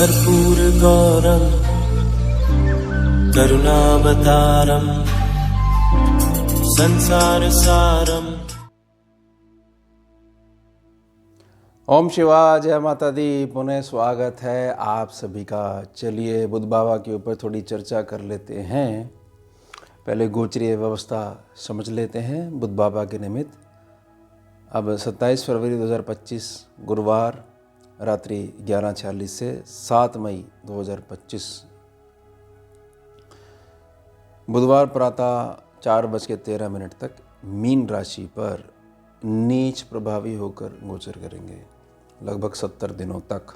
कर्पूरगौरं करुणावतारं संसारसारं। ओम शिवाय, जय माता दी। पुनः स्वागत है आप सभी का। चलिए बुद्ध बाबा के ऊपर थोड़ी चर्चा कर लेते हैं। पहले गोचरीय व्यवस्था समझ लेते हैं बुद्ध बाबा के निमित्त। अब 27 फरवरी 2025 गुरुवार रात्रि 11:46 से 7 मई 2025 बुधवार प्रातः 4:13 तक मीन राशि पर नीच प्रभावी होकर गोचर करेंगे लगभग 70 दिनों तक।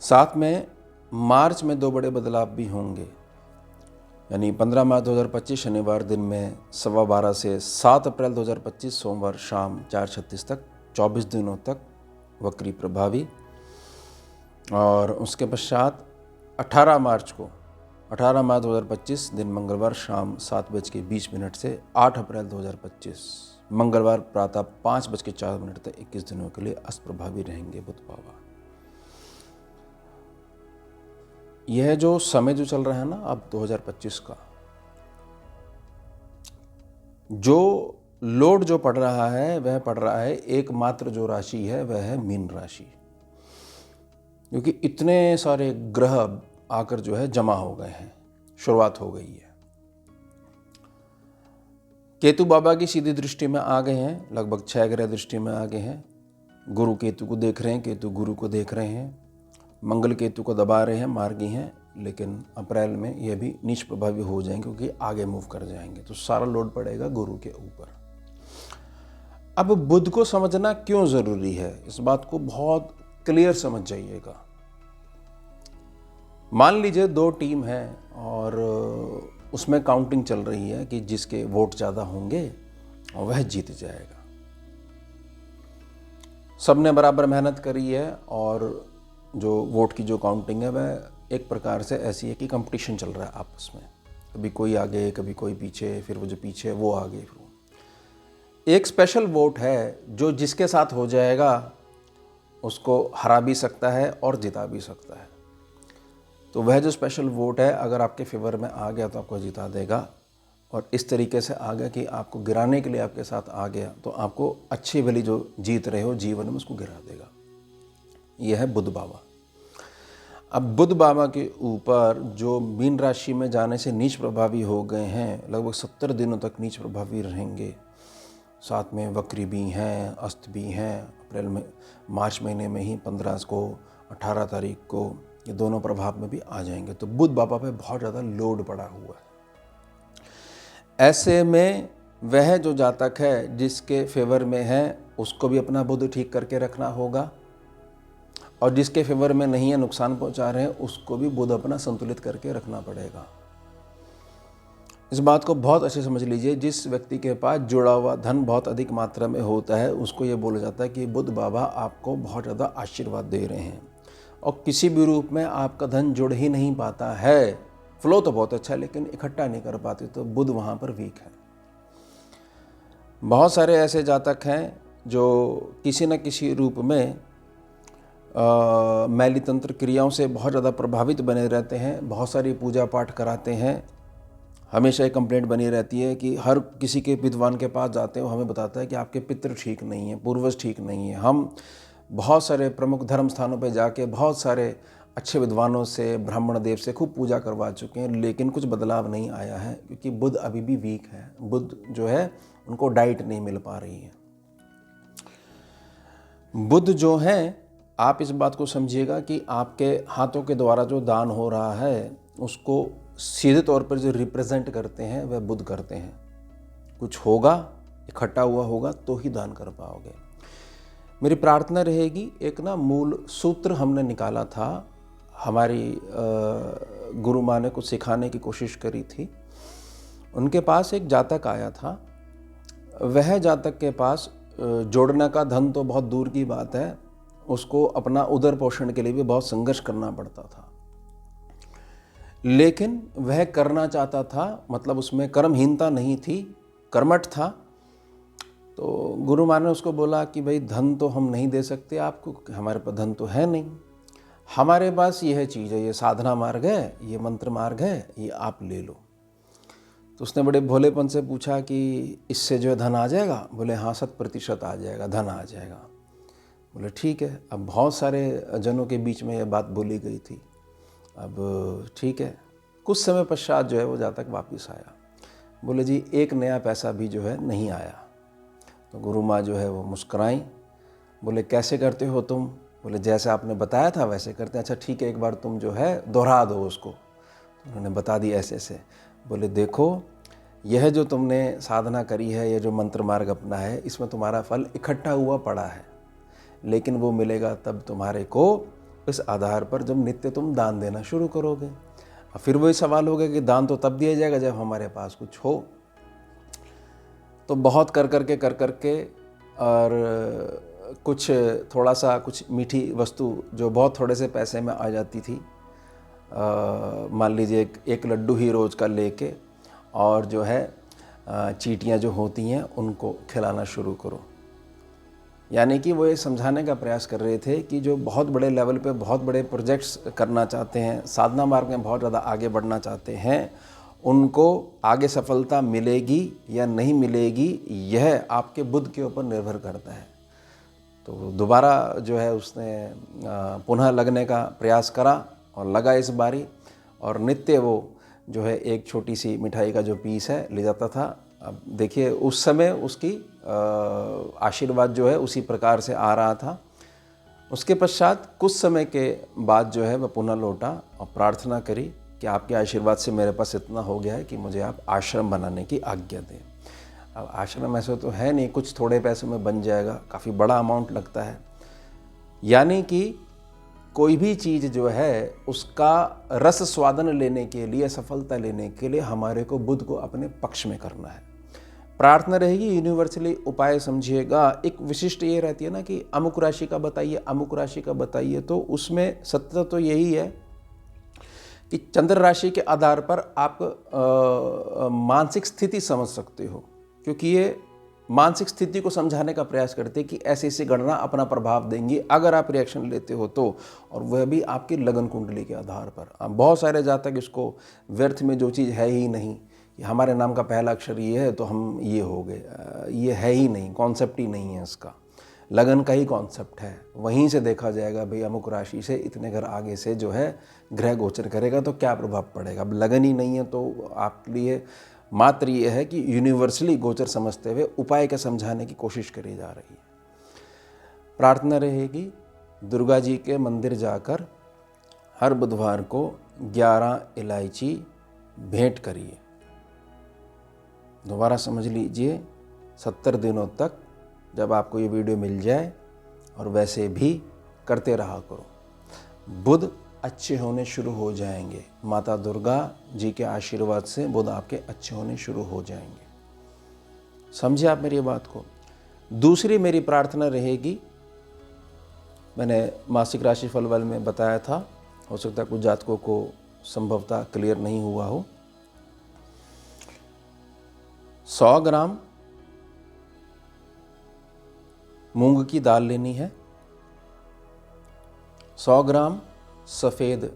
साथ में मार्च में 2 बड़े बदलाव भी होंगे, यानी 15 मार्च 2025 शनिवार दिन में 12:15 से 7 अप्रैल 2025 सोमवार शाम 4:36 तक 24 दिनों तक वक्री प्रभावी। और उसके पश्चात 18 मार्च 2025 दिन मंगलवार शाम 7:20 से 8 अप्रैल 2025 मंगलवार प्रातः 5:04 तक 21 दिनों के लिए अष्टप्रभावी रहेंगे बुद्ध बाबा। यह जो समय जो चल रहा है ना अब 2025 का, जो लोड जो पड़ रहा है वह पड़ रहा है एकमात्र जो राशि है वह है मीन राशि, क्योंकि इतने सारे ग्रह आकर जो है जमा हो गए हैं, शुरुआत हो गई है। केतु बाबा की सीधी दृष्टि में आ गए हैं, लगभग 6 ग्रह दृष्टि में आ गए हैं। गुरु केतु को देख रहे हैं, केतु गुरु को देख रहे हैं, मंगल केतु को दबा रहे हैं, मार्गी हैं, लेकिन अप्रैल में यह भी नीच प्रभावी हो जाएंगे क्योंकि आगे मूव कर जाएंगे, तो सारा लोड पड़ेगा गुरु के ऊपर। अब बुध को समझना क्यों जरूरी है, इस बात को बहुत क्लियर समझ जाइएगा। मान लीजिए 2 टीम है और उसमें काउंटिंग चल रही है कि जिसके वोट ज़्यादा होंगे वह जीत जाएगा। सबने बराबर मेहनत करी है और जो वोट की जो काउंटिंग है वह एक प्रकार से ऐसी है कि कंपटीशन चल रहा है आपस में, कभी कोई आगे कभी कोई पीछे, फिर वो जो पीछे है वो आगे। एक स्पेशल वोट है जो जिसके साथ हो जाएगा उसको हरा भी सकता है और जिता भी सकता है। तो वह जो स्पेशल वोट है अगर आपके फेवर में आ गया तो आपको जिता देगा, और इस तरीके से आ गया कि आपको गिराने के लिए आपके साथ आ गया तो आपको अच्छी वाली जो जीत रहे हो जीवन में उसको गिरा देगा। यह है बुध बाबा। अब बुध बाबा के ऊपर जो मीन राशि में जाने से नीच प्रभावी हो गए हैं, लगभग 70 दिनों तक नीच प्रभावी रहेंगे। साथ में वक्री भी हैं, अस्त भी हैं। अप्रैल में मार्च महीने में ही 15 को 18 तारीख को ये दोनों प्रभाव में भी आ जाएंगे। तो बुध बाबा पे बहुत ज़्यादा लोड पड़ा हुआ है। ऐसे में वह जो जातक है जिसके फेवर में है उसको भी अपना बुध ठीक करके रखना होगा, और जिसके फेवर में नहीं है, नुकसान पहुंचा रहे हैं, उसको भी बुध अपना संतुलित करके रखना पड़ेगा। इस बात को बहुत अच्छे समझ लीजिए। जिस व्यक्ति के पास जुड़ा हुआ धन बहुत अधिक मात्रा में होता है उसको ये बोला जाता है कि बुध बाबा आपको बहुत ज़्यादा आशीर्वाद दे रहे हैं, और किसी भी रूप में आपका धन जुड़ ही नहीं पाता है। फ्लो तो बहुत अच्छा है लेकिन इकट्ठा नहीं कर पाते, तो बुध वहाँ पर वीक है। बहुत सारे ऐसे जातक हैं जो किसी न किसी रूप में मैली तंत्र क्रियाओं से बहुत ज़्यादा प्रभावित बने रहते हैं। बहुत सारी पूजा पाठ कराते हैं। हमेशा एक कंप्लेंट बनी रहती है कि हर किसी के विद्वान के पास जाते हो हमें बताता है कि आपके पितृ ठीक नहीं है, पूर्वज ठीक नहीं है। हम बहुत सारे प्रमुख धर्म स्थानों पर जाके बहुत सारे अच्छे विद्वानों से, ब्राह्मण देव से खूब पूजा करवा चुके हैं, लेकिन कुछ बदलाव नहीं आया है क्योंकि बुध अभी भी वीक है। बुध जो है उनको डाइट नहीं मिल पा रही है। बुध जो है, आप इस बात को समझिएगा कि आपके हाथों के द्वारा जो दान हो रहा है उसको सीधे तौर पर जो रिप्रेजेंट करते हैं वह बुध करते हैं। कुछ होगा, इकट्ठा हुआ होगा तो ही दान कर पाओगे। मेरी प्रार्थना रहेगी, एक ना मूल सूत्र हमने निकाला था, हमारी गुरु माँ ने कुछ सिखाने की कोशिश करी थी। उनके पास एक जातक आया था। वह जातक के पास जोड़ने का धन तो बहुत दूर की बात है, उसको अपना उदर पोषण के लिए भी बहुत संघर्ष करना पड़ता था, लेकिन वह करना चाहता था, मतलब उसमें कर्महीनता नहीं थी, कर्मठ था। तो गुरु माँ ने उसको बोला कि भाई धन तो हम नहीं दे सकते आपको, हमारे पास धन तो है नहीं, हमारे पास यह चीज़ है, ये साधना मार्ग है, ये मंत्र मार्ग है, ये आप ले लो। तो उसने बड़े भोलेपन से पूछा कि इससे जो है धन आ जाएगा? बोले हाँ, 100% आ जाएगा, धन आ जाएगा। बोले ठीक है। अब बहुत सारे जनों के बीच में यह बात बोली गई थी। अब ठीक है, कुछ समय पश्चात जो है वो जातक वापस आया। बोले जी, एक नया पैसा भी जो है नहीं आया। तो गुरु माँ जो है वो मुस्कुराई। बोले कैसे करते हो तुम? बोले जैसे आपने बताया था वैसे करते हैं। अच्छा ठीक है, एक बार तुम जो है दोहरा दो उसको। उन्होंने बता दी ऐसे ऐसे। बोले देखो, यह जो तुमने साधना करी है, यह जो मंत्र मार्ग अपना है, इसमें तुम्हारा फल इकट्ठा हुआ पड़ा है, लेकिन वो मिलेगा तब तुम्हारे को इस आधार पर जब नित्य तुम दान देना शुरू करोगे। और फिर वही सवाल होगा कि दान तो तब दिया जाएगा जब हमारे पास कुछ हो। तो बहुत कर करके और कुछ थोड़ा सा कुछ मीठी वस्तु जो बहुत थोड़े से पैसे में आ जाती थी, मान लीजिए एक लड्डू ही रोज़ का लेके, और जो है चींटियाँ जो होती हैं उनको खिलाना शुरू करो। यानी कि वो ये समझाने का प्रयास कर रहे थे कि जो बहुत बड़े लेवल पे बहुत बड़े प्रोजेक्ट्स करना चाहते हैं, साधना मार्ग में बहुत ज़्यादा आगे बढ़ना चाहते हैं, उनको आगे सफलता मिलेगी या नहीं मिलेगी, यह आपके बुद्धि के ऊपर निर्भर करता है। तो दोबारा जो है उसने पुनः लगने का प्रयास करा और लगा इस बारी, और नित्य वो जो है एक छोटी सी मिठाई का जो पीस है ले जाता था। अब देखिए उस समय उसकी आशीर्वाद जो है उसी प्रकार से आ रहा था। उसके पश्चात कुछ समय के बाद जो है वह पुनः लौटा और प्रार्थना करी कि आपके आशीर्वाद से मेरे पास इतना हो गया है कि मुझे आप आश्रम बनाने की आज्ञा दें। अब आश्रम ऐसे तो है नहीं, कुछ थोड़े पैसों में बन जाएगा, काफ़ी बड़ा अमाउंट लगता है। यानी कि कोई भी चीज़ जो है उसका रस स्वादन लेने के लिए, सफलता लेने के लिए हमारे को बुद्ध को अपने पक्ष में करना है। प्रार्थना रहेगी यूनिवर्सली उपाय समझिएगा। एक विशिष्ट ये रहती है ना कि अमुक राशि का बताइए, अमुक राशि का बताइए, तो उसमें सत्य तो यही है कि चंद्र राशि के आधार पर आप मानसिक स्थिति समझ सकते हो, क्योंकि ये मानसिक स्थिति को समझाने का प्रयास करते हैं कि ऐसी ऐसी गणना अपना प्रभाव देंगी अगर आप रिएक्शन लेते हो तो, और वह भी आपकी लगन कुंडली के आधार पर। अब बहुत सारे जातक इसको व्यर्थ में जो चीज़ है ही नहीं, कि हमारे नाम का पहला अक्षर ये है तो हम ये हो गए, ये है ही नहीं, कॉन्सेप्ट ही नहीं है इसका। लगन का ही कॉन्सेप्ट है। वहीं से देखा जाएगा भाई अमुक राशि से इतने घर आगे से जो है ग्रह गोचर करेगा तो क्या प्रभाव पड़ेगा। अब लगन ही नहीं है तो आपके लिए मात्र ये है कि यूनिवर्सली गोचर समझते हुए उपाय के समझाने की कोशिश करी जा रही है। प्रार्थना रहेगी दुर्गा जी के मंदिर जाकर हर बुधवार को 11 इलायची भेंट करिए। दोबारा समझ लीजिए, 70 दिनों तक जब आपको ये वीडियो मिल जाए, और वैसे भी करते रहा करो, बुध अच्छे होने शुरू हो जाएंगे। माता दुर्गा जी के आशीर्वाद से बुध आपके अच्छे होने शुरू हो जाएंगे। समझे आप मेरी बात को? दूसरी मेरी प्रार्थना रहेगी, मैंने मासिक राशिफल वाले में बताया था, हो सकता है कुछ जातकों को संभवतः क्लियर नहीं हुआ हो। 100 ग्राम मूंग की दाल लेनी है, 100 ग्राम सफ़ेद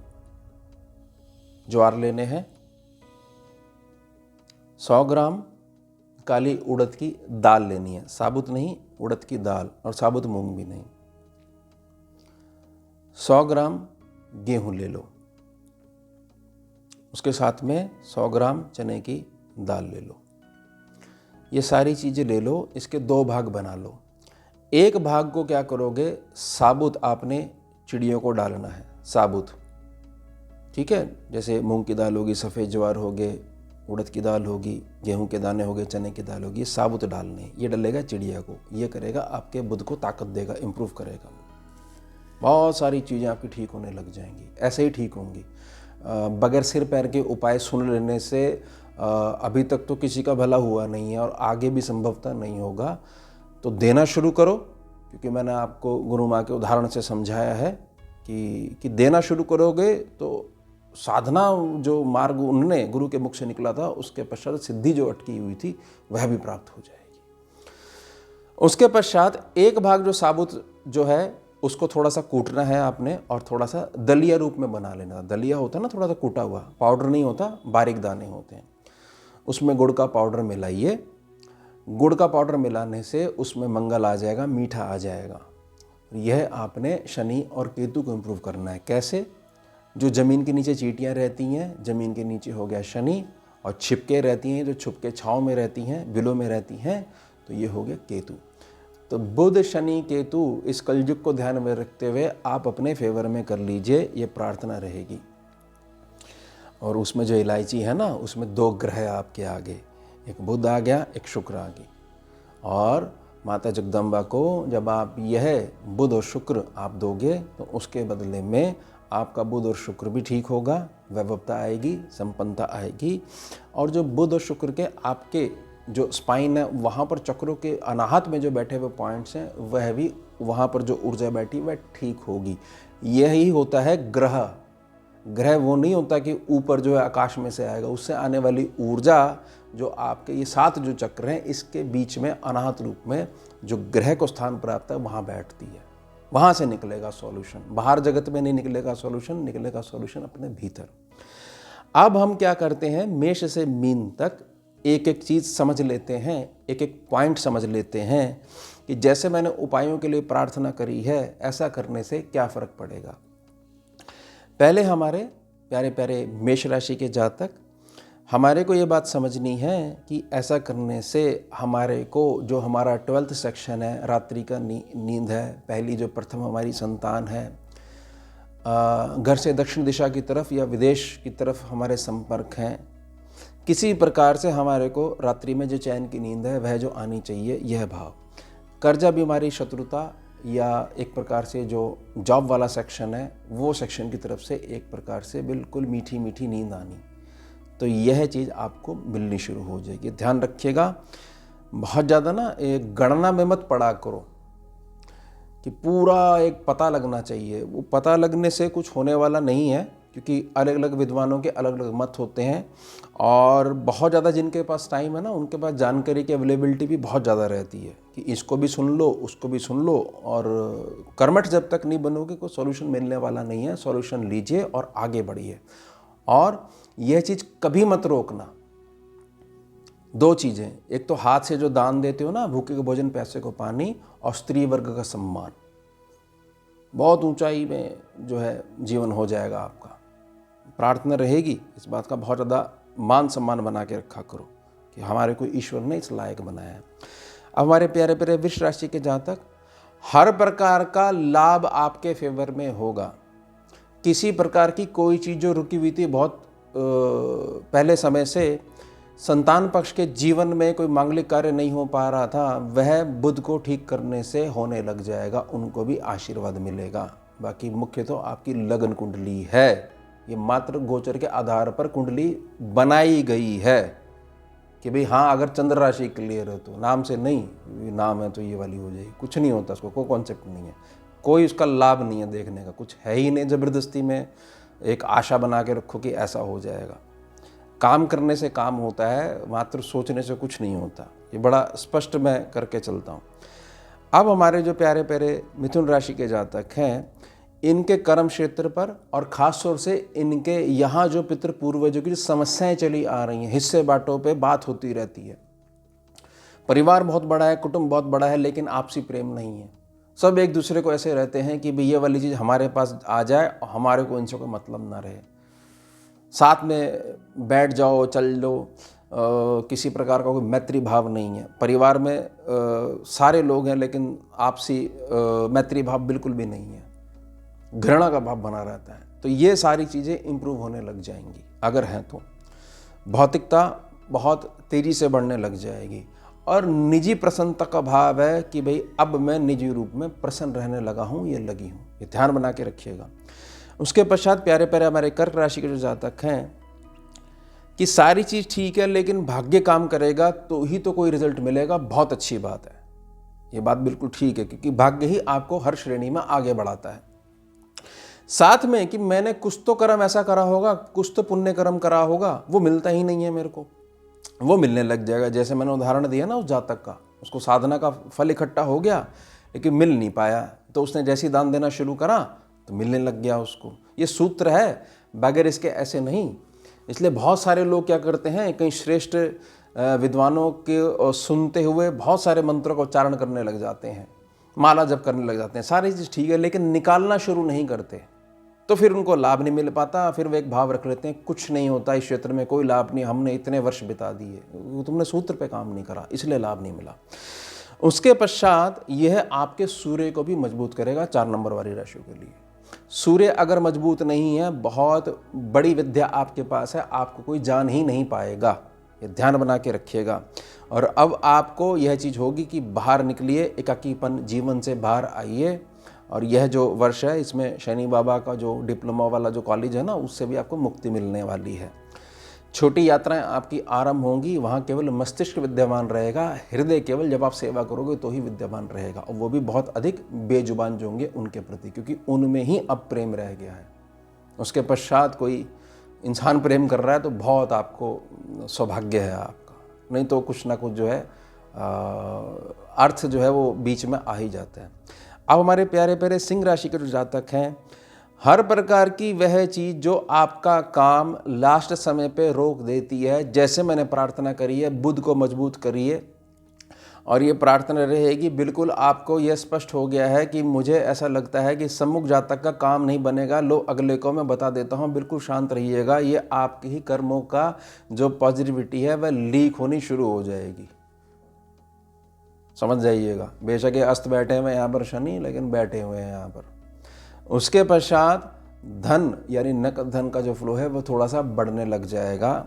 ज्वार लेने हैं, 100 ग्राम काली उड़द की दाल लेनी है, साबुत नहीं, उड़द की दाल, और साबुत मूंग भी नहीं। 100 ग्राम गेहूं ले लो, उसके साथ में 100 ग्राम चने की दाल ले लो। ये सारी चीज़ें ले लो, इसके 2 भाग बना लो। एक भाग को क्या करोगे, साबुत आपने चिड़ियों को डालना है, साबुत, ठीक है। जैसे मूंग की दाल होगी, सफ़ेद ज्वार हो गए, उड़द की दाल होगी, गेहूं के दाने हो गए, चने की दाल होगी, ये साबुत डालने। ये डलेगा चिड़िया को, ये करेगा आपके बुध को ताकत देगा, इम्प्रूव करेगा। बहुत सारी चीज़ें आपकी ठीक होने लग जाएंगी, ऐसे ही ठीक होंगी। बगैर सिर पैर के उपाय सुन लेने से अभी तक तो किसी का भला हुआ नहीं है, और आगे भी संभवतः नहीं होगा। तो देना शुरू करो, क्योंकि मैंने आपको गुरु माँ के उदाहरण से समझाया है कि देना शुरू करोगे तो साधना जो मार्ग उन्होंने गुरु के मुख से निकला था, उसके पश्चात सिद्धि जो अटकी हुई थी वह भी प्राप्त हो जाएगी। उसके पश्चात एक भाग जो साबुत जो है उसको थोड़ा सा कूटना है आपने और थोड़ा सा दलिया रूप में बना लेना। दलिया होता है ना थोड़ा सा कूटा हुआ, पाउडर नहीं होता, बारीक दाने होते हैं। उसमें गुड़ का पाउडर मिलाइए। गुड़ का पाउडर मिलाने से उसमें मंगल आ जाएगा, मीठा आ जाएगा। यह आपने शनि और केतु को इम्प्रूव करना है। कैसे? जो ज़मीन के नीचे चींटियाँ रहती हैं, ज़मीन के नीचे हो गया शनि, और छिपके रहती हैं, जो छुपके छाँव में रहती हैं, बिलों में रहती हैं, तो ये हो गया केतु। तो बुध, शनि, केतु इस कलयुग को ध्यान में रखते हुए आप अपने फेवर में कर लीजिए, ये प्रार्थना रहेगी। और उसमें जो इलायची है ना, उसमें 2 ग्रह आपके आगे, एक बुध आ गया, एक शुक्र आ गई। और माता जगदम्बा को जब आप यह बुध और शुक्र आप दोगे तो उसके बदले में आपका बुध और शुक्र भी ठीक होगा, वैभवता आएगी, संपन्नता आएगी। और जो बुध और शुक्र के आपके जो स्पाइन है वहाँ पर चक्रों के अनाहत में जो बैठे हुए पॉइंट्स हैं, वह भी वहाँ पर जो ऊर्जा बैठी वह ठीक होगी। यही होता है ग्रह। ग्रह वो नहीं होता कि ऊपर जो है आकाश में से आएगा, उससे आने वाली ऊर्जा जो आपके ये 7 जो चक्र हैं इसके बीच में अनाहत रूप में जो ग्रह को स्थान प्राप्त है वहाँ बैठती है, वहाँ से निकलेगा सॉल्यूशन। बाहर जगत में नहीं निकलेगा सॉल्यूशन, निकलेगा सॉल्यूशन अपने भीतर। अब हम क्या करते हैं, मेष से मीन तक एक एक चीज़ समझ लेते हैं, एक एक पॉइंट समझ लेते हैं कि जैसे मैंने उपायों के लिए प्रार्थना करी है, ऐसा करने से क्या फ़र्क पड़ेगा। पहले हमारे प्यारे प्यारे मेष राशि के जातक, हमारे को ये बात समझनी है कि ऐसा करने से हमारे को जो हमारा 12th सेक्शन है, रात्रि का नींद है, पहली जो प्रथम हमारी संतान है, घर से दक्षिण दिशा की तरफ या विदेश की तरफ हमारे संपर्क हैं, किसी प्रकार से हमारे को रात्रि में जो चैन की नींद है वह जो आनी चाहिए, यह भाव। कर्जा, बीमारी, शत्रुता या एक प्रकार से जो जॉब वाला सेक्शन है वो सेक्शन की तरफ से एक प्रकार से बिल्कुल मीठी मीठी नींद आनी, तो यह चीज़ आपको मिलनी शुरू हो जाएगी। ध्यान रखिएगा, बहुत ज़्यादा ना एक गणना में मत पड़ा करो कि पूरा एक पता लगना चाहिए। वो पता लगने से कुछ होने वाला नहीं है, क्योंकि अलग अलग विद्वानों के अलग अलग मत होते हैं। और बहुत ज़्यादा जिनके पास टाइम है ना, उनके पास जानकारी की अवेलेबिलिटी भी बहुत ज़्यादा रहती है कि इसको भी सुन लो, उसको भी सुन लो। और कर्मठ जब तक नहीं बनोगे कोई सॉल्यूशन मिलने वाला नहीं है। सॉल्यूशन लीजिए और आगे बढ़िए। और यह चीज़ कभी मत रोकना। 2 चीज़ें, एक तो हाथ से जो दान देते हो ना, भूखे को भोजन, प्यासे को पानी, और स्त्री वर्ग का सम्मान, बहुत ऊंचाई में जो है जीवन हो जाएगा आपका। प्रार्थना रहेगी इस बात का, बहुत ज़्यादा मान सम्मान बना के रखा करो कि हमारे को ईश्वर ने इस लायक बनाया है। अब हमारे प्यारे प्यारे वृष राशि के जातक, हर प्रकार का लाभ आपके फेवर में होगा। किसी प्रकार की कोई चीज़ जो रुकी हुई थी बहुत पहले समय से, संतान पक्ष के जीवन में कोई मांगलिक कार्य नहीं हो पा रहा था, वह बुध को ठीक करने से होने लग जाएगा, उनको भी आशीर्वाद मिलेगा। बाकी मुख्य तो आपकी लगन कुंडली है, ये मात्र गोचर के आधार पर कुंडली बनाई गई है कि भाई हाँ, अगर चंद्र राशि क्लियर है तो, नाम से नहीं, नाम है तो ये वाली हो जाएगी, कुछ नहीं होता, उसको कोई कॉन्सेप्ट नहीं है, कोई उसका लाभ नहीं है देखने का, कुछ है ही नहीं। ज़बरदस्ती में एक आशा बना के रखो कि ऐसा हो जाएगा। काम करने से काम होता है, मात्र सोचने से कुछ नहीं होता। ये बड़ा स्पष्ट मैं करके चलता हूँ। अब हमारे जो प्यारे प्यारे मिथुन राशि के जातक हैं, इनके कर्म क्षेत्र पर और ख़ास तौर से इनके यहाँ जो पितृ पूर्वजों की जो समस्याएं चली आ रही हैं, हिस्से बांटों पे बात होती रहती है। परिवार बहुत बड़ा है, कुटुंब बहुत बड़ा है, लेकिन आपसी प्रेम नहीं है। सब एक दूसरे को ऐसे रहते हैं कि भाई ये वाली चीज़ हमारे पास आ जाए और हमारे को इनसे कोई मतलब ना रहे। साथ में बैठ जाओ, चल लो, किसी प्रकार का कोई मैत्री भाव नहीं है। परिवार में सारे लोग हैं, लेकिन आपसी मैत्री भाव बिल्कुल भी नहीं है, घृणा का भाव बना रहता है। तो ये सारी चीज़ें इम्प्रूव होने लग जाएंगी अगर हैं तो। भौतिकता बहुत तेज़ी से बढ़ने लग जाएगी। और निजी प्रसन्नता का भाव है कि भाई अब मैं निजी रूप में प्रसन्न रहने लगा हूँ, ये लगी हूँ, ये ध्यान बना के रखिएगा। उसके पश्चात प्यारे प्यारे हमारे कर्क राशि के जो जातक हैं कि सारी चीज़ ठीक है, लेकिन भाग्य काम करेगा तो ही तो कोई रिजल्ट मिलेगा। बहुत अच्छी बात है, ये बात बिल्कुल ठीक है, क्योंकि भाग्य ही आपको हर श्रेणी में आगे बढ़ाता है। साथ में कि मैंने कुछ तो कर्म ऐसा करा होगा, कुछ तो पुण्य कर्म करा होगा, वो मिलता ही नहीं है मेरे को, वो मिलने लग जाएगा। जैसे मैंने उदाहरण दिया ना उस जातक का, उसको साधना का फल इकट्ठा हो गया लेकिन मिल नहीं पाया, तो उसने जैसी दान देना शुरू करा तो मिलने लग गया उसको। ये सूत्र है, बगैर इसके ऐसे नहीं। इसलिए बहुत सारे लोग क्या करते हैं, कई श्रेष्ठ विद्वानों के सुनते हुए बहुत सारे मंत्रों का उच्चारण करने लग जाते हैं, माला जप करने लग जाते हैं, सारी चीज़ ठीक है, लेकिन निकालना शुरू नहीं करते तो फिर उनको लाभ नहीं मिल पाता। फिर वे एक भाव रख लेते हैं, कुछ नहीं होता इस क्षेत्र में, कोई लाभ नहीं, हमने इतने वर्ष बिता दिए, तुमने सूत्र पे काम नहीं करा इसलिए लाभ नहीं मिला। उसके पश्चात यह आपके सूर्य को भी मजबूत करेगा 4 नंबर वाली राशि के लिए। सूर्य अगर मजबूत नहीं है, बहुत बड़ी विद्या आपके पास है, आपको कोई जान ही नहीं पाएगा, ये ध्यान बना के रखिएगा। और अब आपको यह चीज़ होगी कि बाहर निकलिए, एकाकीपन जीवन से बाहर आइए। और यह जो वर्ष है इसमें शनि बाबा का जो डिप्लोमा वाला जो कॉलेज है ना, उससे भी आपको मुक्ति मिलने वाली है। छोटी यात्राएं आपकी आरंभ होंगी, वहाँ केवल मस्तिष्क विद्यमान रहेगा, हृदय केवल जब आप सेवा करोगे तो ही विद्यमान रहेगा, और वो भी बहुत अधिक बेजुबान जो होंगे उनके प्रति, क्योंकि उनमें ही अब प्रेम रह गया है। उसके पश्चात कोई इंसान प्रेम कर रहा है तो बहुत आपको सौभाग्य है आपका, नहीं तो कुछ ना कुछ जो है अर्थ जो है वो बीच में आ ही जाता है। अब हमारे प्यारे प्यारे सिंह राशि के जो जातक हैं, हर प्रकार की वह चीज़ जो आपका काम लास्ट समय पे रोक देती है, जैसे मैंने प्रार्थना करी है, बुध को मजबूत करिए। और ये प्रार्थना रहेगी, बिल्कुल आपको यह स्पष्ट हो गया है कि मुझे ऐसा लगता है कि सम्मुख जातक का काम नहीं बनेगा, लो अगले को मैं बता देता हूँ, बिल्कुल शांत रहिएगा। ये आपके ही कर्मों का जो पॉजिटिविटी है वह लीक होनी शुरू हो जाएगी, समझ जाइएगा। बेशक ये अस्त बैठे हुए हैं यहाँ पर शनि, लेकिन बैठे हुए हैं यहाँ पर। उसके पश्चात धन यानी नकद धन का जो फ्लो है वो थोड़ा सा बढ़ने लग जाएगा।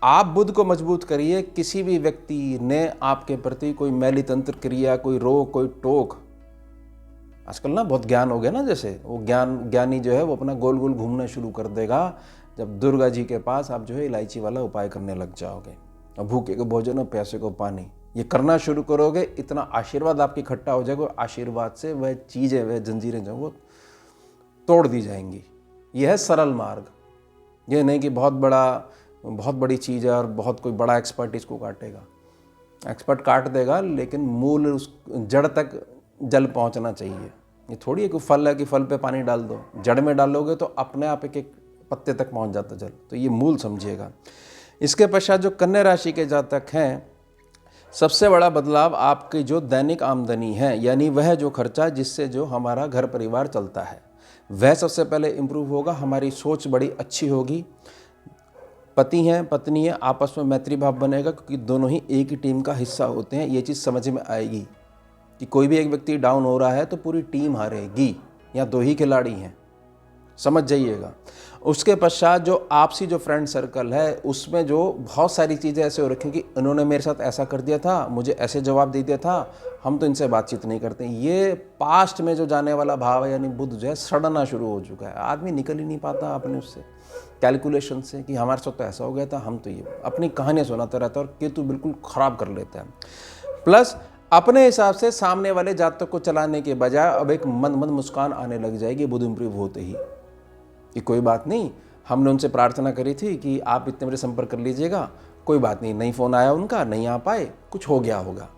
आप बुध को मजबूत करिए। किसी भी व्यक्ति ने आपके प्रति कोई मैली तंत्र क्रिया, कोई रोग, कोई टोक, आजकल ना बहुत ज्ञान हो गया ना, जैसे वो ज्ञानी जो है वो अपना गोल गोल घूमना शुरू कर देगा जब दुर्गा जी के पास आप जो है इलायची वाला उपाय करने लग जाओगे। और भूखे को भोजन और प्यासे को पानी, ये करना शुरू करोगे, इतना आशीर्वाद आपकी इकट्ठा हो जाएगा। आशीर्वाद से वह चीज़ें, वह जंजीरें जो वो तोड़ दी जाएंगी। यह है सरल मार्ग। यह नहीं कि बहुत बड़ी चीज़ है और बहुत कोई बड़ा एक्सपर्ट इसको काटेगा। एक्सपर्ट काट देगा, लेकिन मूल उस जड़ तक जल पहुंचना चाहिए। ये थोड़ी है कि फल है कि फल पे पानी डाल दो, जड़ में डालोगे तो अपने आप एक एक पत्ते तक पहुंच जाता जल। तो ये मूल समझिएगा। इसके पश्चात जो कन्या राशि के जातक हैं, सबसे बड़ा बदलाव आपकी जो दैनिक आमदनी है, यानी वह जो खर्चा जिससे जो हमारा घर परिवार चलता है, वह सबसे पहले इम्प्रूव होगा। हमारी सोच बड़ी अच्छी होगी। पति हैं, पत्नी है, आपस में मैत्री भाव बनेगा, क्योंकि दोनों ही एक ही टीम का हिस्सा होते हैं। ये चीज़ समझ में आएगी कि कोई भी एक व्यक्ति डाउन हो रहा है तो पूरी टीम हारेगी, या 2 ही खिलाड़ी हैं, समझ जाइएगा। उसके पश्चात जो आपसी जो फ्रेंड सर्कल है, उसमें जो बहुत सारी चीज़ें ऐसे हो रखी कि इन्होंने मेरे साथ ऐसा कर दिया था, मुझे ऐसे जवाब दे दिया था, हम तो इनसे बातचीत नहीं करते। ये पास्ट में जो जाने वाला भाव है, यानी बुध जो है सड़ना शुरू हो चुका है। आदमी निकल ही नहीं पाता अपने उससे कैलकुलेशन से कि हमारे साथ तो ऐसा हो गया था, हम तो ये अपनी कहानियाँ सुनाता रहता है, और केतु बिल्कुल ख़राब कर लेता है। प्लस अपने हिसाब से सामने वाले जातक को चलाने के बजाय अब एक मंद मुस्कान आने लग जाएगी बुध इम्प्रूव होते ही, कि कोई बात नहीं, हमने उनसे प्रार्थना करी थी कि आप इतने बजे संपर्क कर लीजिएगा, कोई बात नहीं फ़ोन आया उनका, नहीं आ पाए, कुछ हो गया होगा,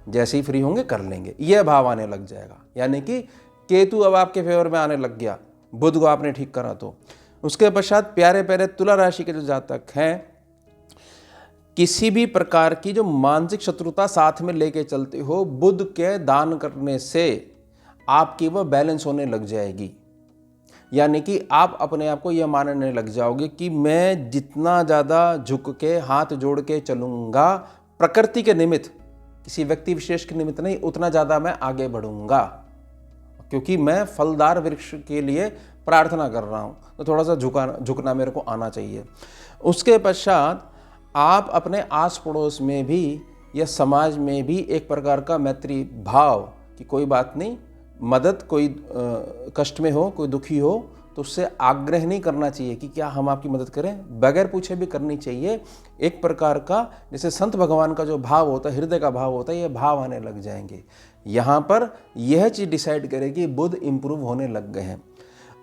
जैसे ही फ्री होंगे कर लेंगे, यह भाव आने लग जाएगा। यानी कि केतु अब आपके फेवर में आने लग गया, बुध को आपने ठीक करा तो। उसके पश्चात प्यारे प्यारे तुला राशि के जो जातक हैं, किसी भी प्रकार की जो मानसिक शत्रुता साथ में लेके चलते हो, बुध के दान करने से आपकी वह बैलेंस होने लग जाएगी। यानी कि आप अपने आप को यह मानने लग जाओगे कि मैं जितना ज़्यादा झुक के हाथ जोड़ के चलूँगा, प्रकृति के निमित्त, किसी व्यक्ति विशेष के निमित्त नहीं, उतना ज़्यादा मैं आगे बढ़ूँगा, क्योंकि मैं फलदार वृक्ष के लिए प्रार्थना कर रहा हूँ। तो थोड़ा सा झुकना मेरे को आना चाहिए। उसके पश्चात आप अपने आस पड़ोस में भी या समाज में भी एक प्रकार का मैत्री भाव कि कोई बात नहीं, मदद, कोई कष्ट में हो, कोई दुखी हो तो उससे आग्रह नहीं करना चाहिए कि क्या हम आपकी मदद करें, बगैर पूछे भी करनी चाहिए। एक प्रकार का जैसे संत भगवान का जो भाव होता है, हृदय का भाव होता है, ये भाव आने लग जाएंगे। यहाँ पर यह चीज़ डिसाइड करेगी बुध इम्प्रूव होने लग गए हैं।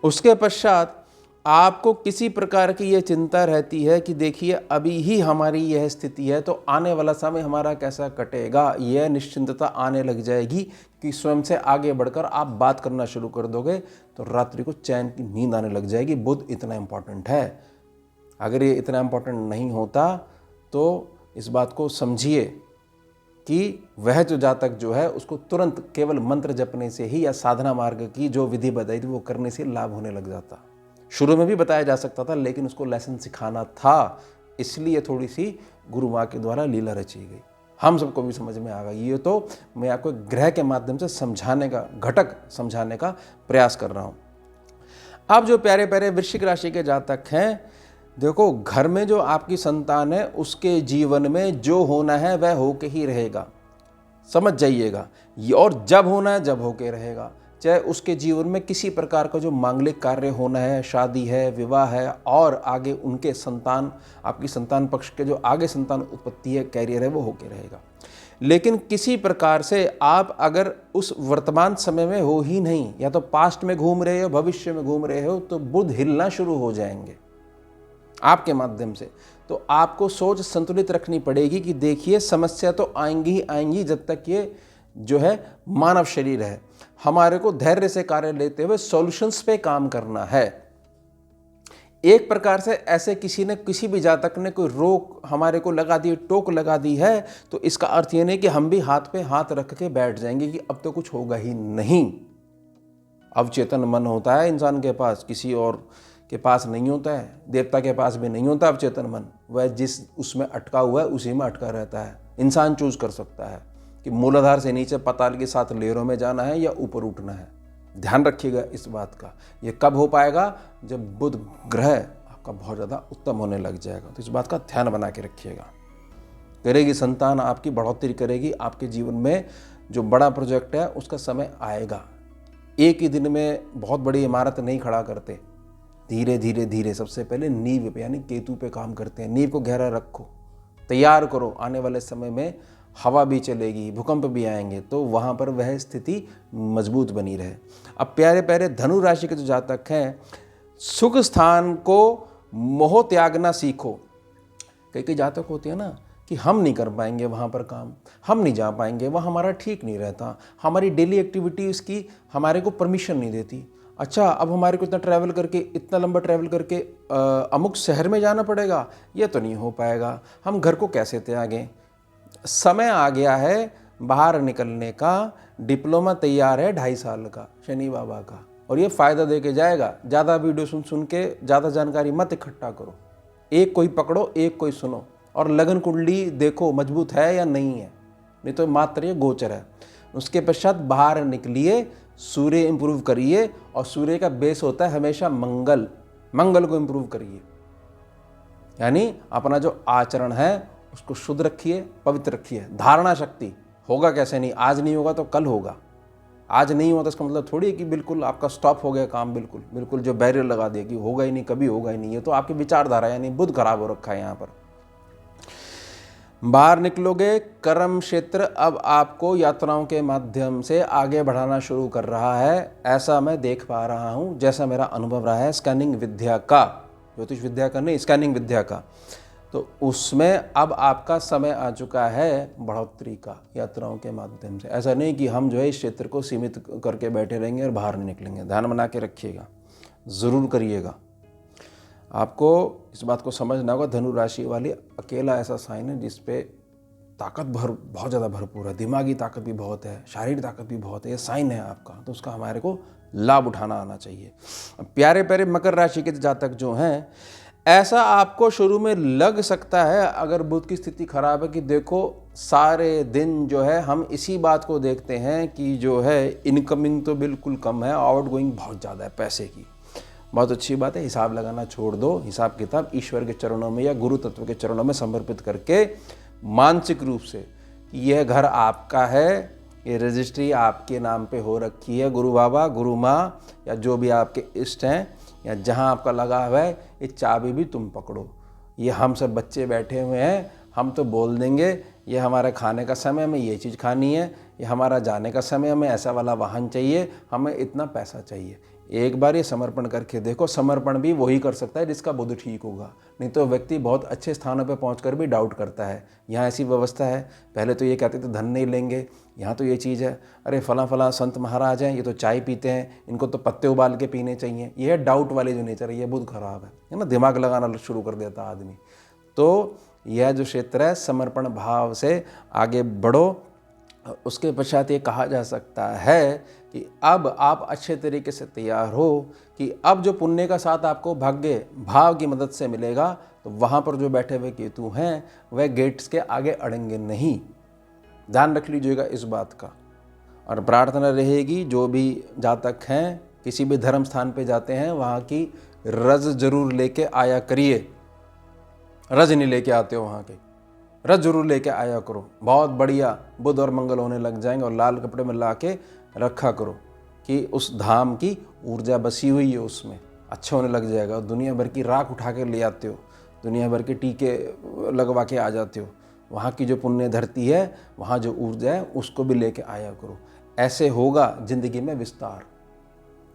उसके पश्चात आपको किसी प्रकार की यह चिंता रहती है कि देखिए अभी ही हमारी यह स्थिति है तो आने वाला समय हमारा कैसा कटेगा, यह निश्चिंतता आने लग जाएगी कि स्वयं से आगे बढ़कर आप बात करना शुरू कर दोगे तो रात्रि को चैन की नींद आने लग जाएगी। बुध इतना इम्पॉर्टेंट है। अगर ये इतना इम्पॉर्टेंट नहीं होता तो इस बात को समझिए कि वह जो जातक जो है उसको तुरंत केवल मंत्र जपने से ही या साधना मार्ग की जो विधि बताई थी वो करने से लाभ होने लग जाता। शुरू में भी बताया जा सकता था लेकिन उसको लेसन सिखाना था, इसलिए थोड़ी सी गुरु माँ के द्वारा लीला रची गई। हम सबको भी समझ में आ गई। ये तो मैं आपको ग्रह के माध्यम से समझाने का, घटक समझाने का प्रयास कर रहा हूँ। अब जो प्यारे प्यारे वृश्चिक राशि के जातक हैं, देखो घर में जो आपकी संतान है उसके जीवन में जो होना है वह होके ही रहेगा, समझ जाइएगा। और जब होना है जब होके रहेगा। चाहे उसके जीवन में किसी प्रकार का जो मांगलिक कार्य होना है, शादी है, विवाह है और आगे उनके संतान, आपकी संतान पक्ष के जो आगे संतान उत्पत्ति है, कैरियर है, वो होके रहेगा। लेकिन किसी प्रकार से आप अगर उस वर्तमान समय में हो ही नहीं, या तो पास्ट में घूम रहे हो, भविष्य में घूम रहे हो, तो बुध हिलना शुरू हो जाएंगे आपके माध्यम से। तो आपको सोच संतुलित रखनी पड़ेगी कि देखिए समस्या तो आएंगी ही आएंगी जब तक ये जो है मानव शरीर है। हमारे को धैर्य से कार्य लेते हुए सॉल्यूशंस पे काम करना है। एक प्रकार से ऐसे किसी ने, किसी भी जातक ने कोई रोक हमारे को लगा दी, टोक लगा दी है, तो इसका अर्थ ये नहीं कि हम भी हाथ पे हाथ रख के बैठ जाएंगे कि अब तो कुछ होगा ही नहीं। अवचेतन मन होता है इंसान के पास, किसी और के पास नहीं होता है, देवता के पास भी नहीं होता अवचेतन मन। वह जिस उसमें अटका हुआ है उसी में अटका रहता है। इंसान चूज कर सकता है कि मूलाधार से नीचे पाताल के 7 लेयरों में जाना है या ऊपर उठना है। ध्यान रखिएगा इस बात का। ये कब हो पाएगा? जब बुध ग्रह आपका बहुत ज़्यादा उत्तम होने लग जाएगा। तो इस बात का ध्यान बना के रखिएगा। करेगी संतान आपकी बढ़ोतरी करेगी। आपके जीवन में जो बड़ा प्रोजेक्ट है उसका समय आएगा। एक ही दिन में बहुत बड़ी इमारत नहीं खड़ा करते, धीरे धीरे धीरे सबसे पहले नींव पे यानी केतु पे काम करते हैं। नींव को गहरा रखो, तैयार करो। आने वाले समय में हवा भी चलेगी, भूकंप भी आएंगे, तो वहाँ पर वह स्थिति मजबूत बनी रहे। अब प्यारे प्यारे धनु राशि के जो जातक हैं, सुख स्थान को मोह त्यागना सीखो। कई कई जातक होते हैं ना कि हम नहीं कर पाएंगे वहाँ पर काम, हम नहीं जा पाएंगे, वहाँ हमारा ठीक नहीं रहता, हमारी डेली एक्टिविटीज़ की हमारे को परमिशन नहीं देती। अच्छा, अब हमारे को इतना ट्रैवल करके, इतना लंबा ट्रैवल करके अमुक शहर में जाना पड़ेगा, ये तो नहीं हो पाएगा, हम घर को कैसे त्यागें। समय आ गया है बाहर निकलने का। डिप्लोमा तैयार है 2.5 साल का शनि बाबा का, और ये फ़ायदा दे के जाएगा। ज़्यादा वीडियो सुन सुन के ज़्यादा जानकारी मत इकट्ठा करो। एक कोई पकड़ो, एक कोई सुनो, और लगन कुंडली देखो मजबूत है या नहीं है, नहीं तो मात्र ये गोचर है। उसके पश्चात बाहर निकलिए, सूर्य इंप्रूव करिए, और सूर्य का बेस होता है हमेशा मंगल। मंगल को इंप्रूव करिए, यानी अपना जो आचरण है उसको शुद्ध रखिए, पवित्र रखिए। धारणा शक्ति होगा कैसे नहीं, आज नहीं होगा तो कल होगा। आज नहीं हुआ तो इसका मतलब थोड़ी है कि बिल्कुल आपका स्टॉप हो गया काम, बिल्कुल बिल्कुल जो बैरियर लगा दिया कि होगा ही नहीं, कभी होगा ही नहीं। ये तो आपकी विचारधारा यानी बुध खराब हो रखा है यहाँ पर। बाहर निकलोगे, कर्म क्षेत्र अब आपको यात्राओं के माध्यम से आगे बढ़ाना शुरू कर रहा है, ऐसा मैं देख पा रहा हूँ, जैसा मेरा अनुभव रहा है स्कैनिंग विद्या का, ज्योतिष विद्या का नहीं, स्कैनिंग विद्या का। तो उसमें अब आपका समय आ चुका है बढ़ोतरी का, यात्राओं के माध्यम से। ऐसा नहीं कि हम जो है इस क्षेत्र को सीमित करके बैठे रहेंगे और बाहर नहीं निकलेंगे। ध्यान बना के रखिएगा, ज़रूर करिएगा। आपको इस बात को समझना होगा, धनु राशि वाली अकेला ऐसा साइन है जिस पे ताकत बहुत ज़्यादा भरपूर है, दिमागी ताकत भी बहुत है, शारीरिक ताकत भी बहुत है। ये साइन है आपका, तो उसका हमारे को लाभ उठाना आना चाहिए। प्यारे प्यारे मकर राशि के जातक जो हैं, ऐसा आपको शुरू में लग सकता है अगर बुध की स्थिति खराब है कि देखो सारे दिन जो है हम इसी बात को देखते हैं कि जो है इनकमिंग तो बिल्कुल कम है, आउट गोइंग बहुत ज़्यादा है पैसे की। बहुत अच्छी बात है, हिसाब लगाना छोड़ दो। हिसाब किताब ईश्वर के चरणों में या गुरु तत्व के चरणों में समर्पित करके मानसिक रूप से यह घर आपका है, ये रजिस्ट्री आपके नाम पे हो रखी है। गुरु बाबा, गुरु माँ या जो भी आपके इष्ट हैं या जहाँ आपका लगा हुआ है, ये चाबी भी तुम पकड़ो। ये हम सब बच्चे बैठे हुए हैं, हम तो बोल देंगे ये हमारे खाने का समय, हमें ये चीज़ खानी है, ये हमारा जाने का समय, हमें ऐसा वाला वाहन चाहिए, हमें इतना पैसा चाहिए। एक बार ये समर्पण करके देखो। समर्पण भी वही कर सकता है जिसका बुध ठीक होगा, नहीं तो व्यक्ति बहुत अच्छे स्थानों पर पहुंचकर भी डाउट करता है। यहाँ ऐसी व्यवस्था है, पहले तो ये कहते थे धन नहीं लेंगे, यहाँ तो ये चीज़ है, अरे फला फला संत महाराज हैं, ये तो चाय पीते हैं, इनको तो पत्ते उबाल के पीने चाहिए। ये है डाउट वाली जो नेचर है, ये बुध खराब है ना, दिमाग लगाना शुरू कर देता आदमी। तो यह जो क्षेत्र है समर्पण भाव से आगे बढ़ो। उसके पश्चात ये कहा जा सकता है कि अब आप अच्छे तरीके से तैयार हो कि अब जो पुण्य का साथ आपको भाग्य भाव की मदद से मिलेगा, तो वहाँ पर जो बैठे हुए केतु हैं वह गेट्स के आगे अड़ेंगे नहीं। ध्यान रख लीजिएगा इस बात का। और प्रार्थना रहेगी जो भी जातक हैं किसी भी धर्म स्थान पे जाते हैं वहाँ की रज जरूर लेके आया करिए। रज नहीं लेके आते हो वहाँ के, रज जरूर लेके आया करो। बहुत बढ़िया बुध और मंगल होने लग जाएंगे, और लाल कपड़े में ला के रखा करो कि उस धाम की ऊर्जा बसी हुई है, उसमें अच्छा होने लग जाएगा। दुनिया भर की राख उठा के ले आते हो, दुनिया भर के टीके लगवा के आ जाते हो, वहाँ की जो पुण्य धरती है, वहाँ जो ऊर्जा है उसको भी लेके आया करो। ऐसे होगा जिंदगी में विस्तार।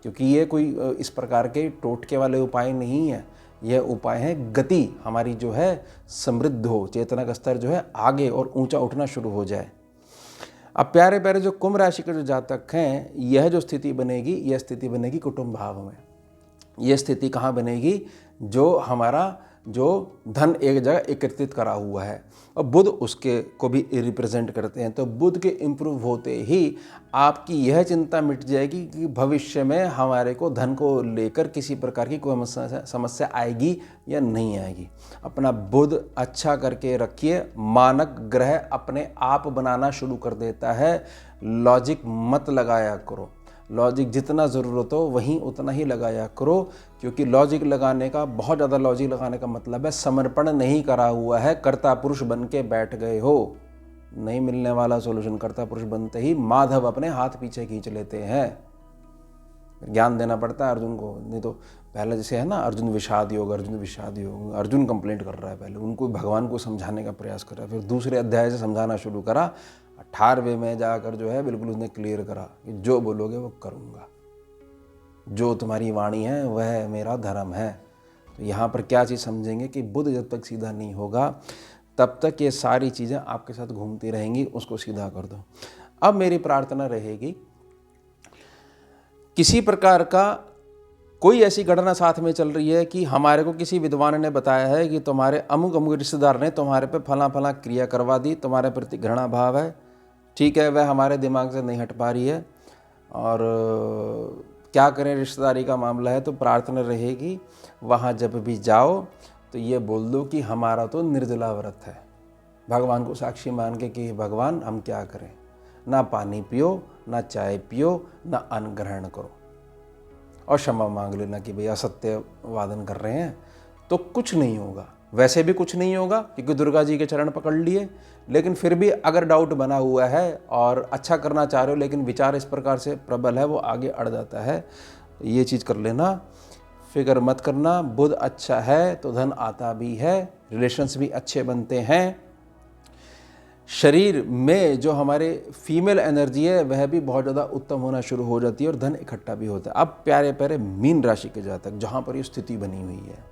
क्योंकि ये कोई इस प्रकार के टोटके वाले उपाय नहीं है, यह उपाय है गति हमारी जो है समृद्ध हो, चेतना का स्तर जो है आगे और ऊंचा उठना शुरू हो जाए। अब प्यारे प्यारे जो कुंभ राशि के जो जातक हैं, यह जो स्थिति बनेगी, यह स्थिति बनेगी कुटुंब भाव में। यह स्थिति कहाँ बनेगी? जो हमारा जो धन एक जगह एकत्रित करा हुआ है, और बुध उसके को भी रिप्रेजेंट करते हैं। तो बुध के इम्प्रूव होते ही आपकी यह चिंता मिट जाएगी कि भविष्य में हमारे को धन को लेकर किसी प्रकार की कोई समस्या आएगी या नहीं आएगी। अपना बुध अच्छा करके रखिए। मानक ग्रह अपने आप बनाना शुरू कर देता है। लॉजिक मत लगाया करो, लॉजिक जितना ज़रूरत हो वहीं उतना ही लगाया करो। क्योंकि लॉजिक लगाने का, बहुत ज़्यादा लॉजिक लगाने का मतलब है समर्पण नहीं करा हुआ है, कर्ता पुरुष बन के बैठ गए हो। नहीं मिलने वाला सोल्यूशन कर्ता पुरुष बनते ही माधव अपने हाथ पीछे खींच लेते हैं। ज्ञान देना पड़ता है अर्जुन को, नहीं तो पहले जैसे है ना अर्जुन विषाद योग, अर्जुन विषाद योग, अर्जुन कंप्लेंट कर रहा है, पहले उनको भगवान को समझाने का प्रयास कर रहा है, फिर दूसरे अध्याय से समझाना शुरू करा, 18वें में जाकर जो है बिल्कुल उसने क्लियर करा कि जो बोलोगे वो करूँगा, जो तुम्हारी वाणी है वह मेरा धर्म है। तो यहाँ पर क्या चीज़ समझेंगे कि बुध जब तक सीधा नहीं होगा तब तक ये सारी चीज़ें आपके साथ घूमती रहेंगी, उसको सीधा कर दो। अब मेरी प्रार्थना रहेगी, किसी प्रकार का कोई ऐसी घटना साथ में चल रही है कि हमारे को किसी विद्वान ने बताया है कि तुम्हारे अमुक अमुक रिश्तेदार ने तुम्हारे पे फला फला क्रिया करवा दी, तुम्हारे प्रति घृणा भाव है, ठीक है, वह हमारे दिमाग से नहीं हट पा रही है, और क्या करें, रिश्तेदारी का मामला है। तो प्रार्थना रहेगी वहाँ जब भी जाओ तो ये बोल दो कि हमारा तो निर्जला व्रत है, भगवान को साक्षी मान के कि भगवान हम क्या करें, ना पानी पियो, ना चाय पियो, ना अन्न ग्रहण करो, और क्षमा मांग लेना कि भैया सत्य वादन कर रहे हैं। तो कुछ नहीं होगा, वैसे भी कुछ नहीं होगा क्योंकि दुर्गा जी के चरण पकड़ लिए। लेकिन फिर भी अगर डाउट बना हुआ है और अच्छा करना चाह रहे हो लेकिन विचार इस प्रकार से प्रबल है, वो आगे अड़ जाता है, तो ये चीज़ कर लेना, फिक्र मत करना। बुध अच्छा है तो धन आता भी है, रिलेशंस भी अच्छे बनते हैं, शरीर में जो हमारे फीमेल एनर्जी है वह भी बहुत ज़्यादा उत्तम होना शुरू हो जाती है और धन इकट्ठा भी होता है। अब प्यारे प्यारे मीन राशि के जातक जहाँ पर ये स्थिति बनी हुई है,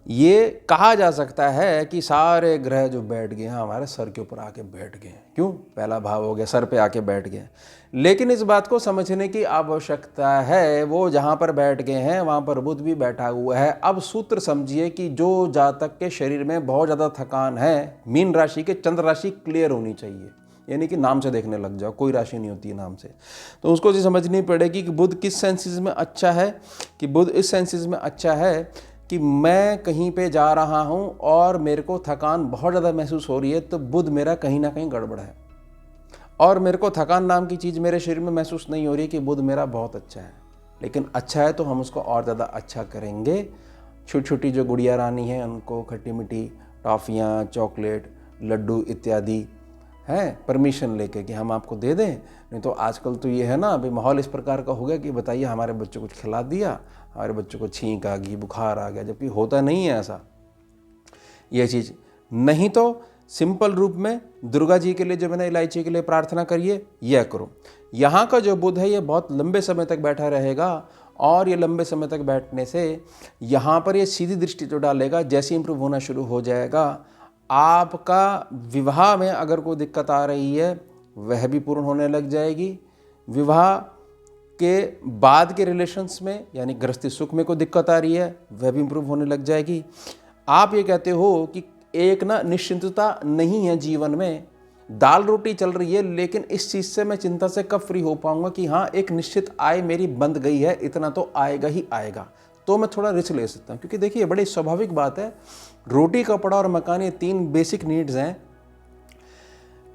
ये कहा जा सकता है कि सारे ग्रह जो बैठ गए हैं हमारे सर के ऊपर आके बैठ गए हैं। क्यों? पहला भाव हो गया, सर पे आके बैठ गए। लेकिन इस बात को समझने की आवश्यकता है, वो जहाँ पर बैठ गए हैं वहाँ पर बुध भी बैठा हुआ है। अब सूत्र समझिए कि जो जातक के शरीर में बहुत ज़्यादा थकान है, मीन राशि के चंद्र राशि क्लियर होनी चाहिए, यानी कि नाम से देखने लग जाओ, कोई राशि नहीं होती है नाम से, तो उसको जी समझनी पड़ेगी कि बुध किस सेंसेस में अच्छा है, कि बुध इस सेंसेस में अच्छा है कि मैं कहीं पे जा रहा हूँ और मेरे को थकान बहुत ज़्यादा महसूस हो रही है, तो बुध मेरा कहीं ना कहीं गड़बड़ है, और मेरे को थकान नाम की चीज़ मेरे शरीर में महसूस नहीं हो रही है कि बुध मेरा बहुत अच्छा है। लेकिन अच्छा है तो हम उसको और ज़्यादा अच्छा करेंगे। छोटी छोटी जो गुड़िया रानी हैं उनको खट्टी मीठी टॉफ़ियाँ, चॉकलेट, लड्डू इत्यादि हैं परमिशन लेके कि हम आपको दे दें। नहीं तो आजकल तो ये है ना, अभी माहौल इस प्रकार का हो गया कि बताइए हमारे बच्चों को खिला दिया, हमारे बच्चों को छींक आ गई, बुखार आ गया, जबकि होता नहीं है ऐसा ये चीज़। नहीं तो सिंपल रूप में दुर्गा जी के लिए जो मैंने इलायची के लिए प्रार्थना करिए, यह करो। यहाँ का जो बुध है ये बहुत लंबे समय तक बैठा रहेगा और ये लंबे समय तक बैठने से यहाँ पर ये सीधी दृष्टि जो डालेगा, जैसे इम्प्रूव होना शुरू हो जाएगा, आपका विवाह में अगर कोई दिक्कत आ रही है वह भी पूर्ण होने लग जाएगी। विवाह के बाद के रिलेशंस में यानी गृहस्थी सुख में कोई दिक्कत आ रही है वह भी इम्प्रूव होने लग जाएगी। आप ये कहते हो कि एक ना निश्चिंतता नहीं है जीवन में, दाल रोटी चल रही है, लेकिन इस चीज़ से मैं चिंता से कब फ्री हो पाऊंगा कि हाँ एक निश्चित आय मेरी बंद गई है, इतना तो आएगा ही आएगा, तो मैं थोड़ा रिस्क ले सकता हूँ। क्योंकि देखिए बड़ी स्वाभाविक बात है, रोटी कपड़ा और मकान ये 3 बेसिक नीड्स हैं।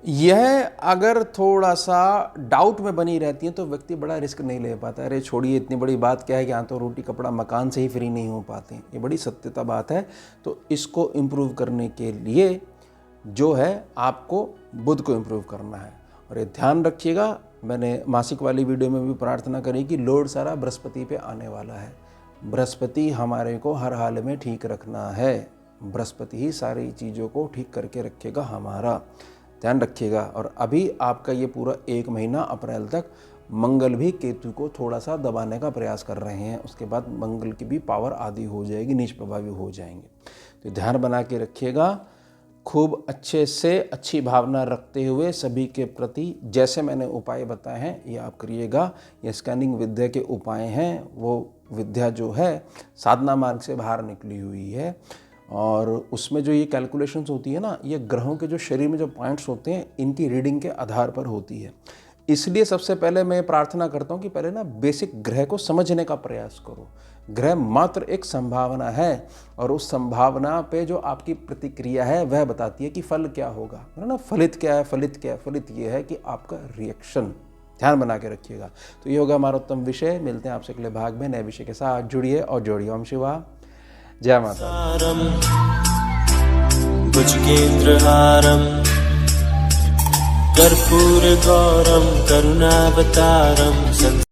यह अगर थोड़ा सा डाउट में बनी रहती है तो व्यक्ति बड़ा रिस्क नहीं ले पाता। अरे छोड़िए, इतनी बड़ी बात क्या है कि यहाँ तो रोटी कपड़ा मकान से ही फ्री नहीं हो पाते हैं, ये बड़ी सत्यता बात है। तो इसको इम्प्रूव करने के लिए जो है आपको बुध को इम्प्रूव करना है। और ये ध्यान रखिएगा, मैंने मासिक वाली वीडियो में भी प्रार्थना करी कि लोड सारा बृहस्पति पे आने वाला है। बृहस्पति हमारे को हर हाल में ठीक रखना है, बृहस्पति ही सारी चीज़ों को ठीक करके रखेगा हमारा, ध्यान रखिएगा। और अभी आपका ये पूरा 1 महीना अप्रैल तक मंगल भी केतु को थोड़ा सा दबाने का प्रयास कर रहे हैं, उसके बाद मंगल की भी पावर आधी हो जाएगी, नीच प्रभावी हो जाएंगे। तो ध्यान बना के रखिएगा, खूब अच्छे से अच्छी भावना रखते हुए सभी के प्रति जैसे मैंने उपाय बताए हैं ये आप करिएगा। ये स्कैनिंग विद्या के उपाय हैं, वो विद्या जो है साधना मार्ग से बाहर निकली हुई है, और उसमें जो ये कैलकुलेशंस होती है ना, ये ग्रहों के जो शरीर में जो पॉइंट्स होते हैं इनकी रीडिंग के आधार पर होती है। इसलिए सबसे पहले मैं प्रार्थना करता हूँ कि पहले ना बेसिक ग्रह को समझने का प्रयास करो। ग्रह मात्र एक संभावना है, और उस संभावना पे जो आपकी प्रतिक्रिया है वह बताती है कि फल क्या होगा, है ना। फलित क्या है, फलित क्या है, फलित ये है कि आपका रिएक्शन। ध्यान बना के रखिएगा। तो ये होगा हमारा उत्तम विषय। मिलते हैं आपसे अगले भाग में नए विषय के साथ। जुड़िए और जोड़िए। ओम शिवा, जय माता। भुजगेन्द्रहारम् कर्पूरगौरं करुणावतारम्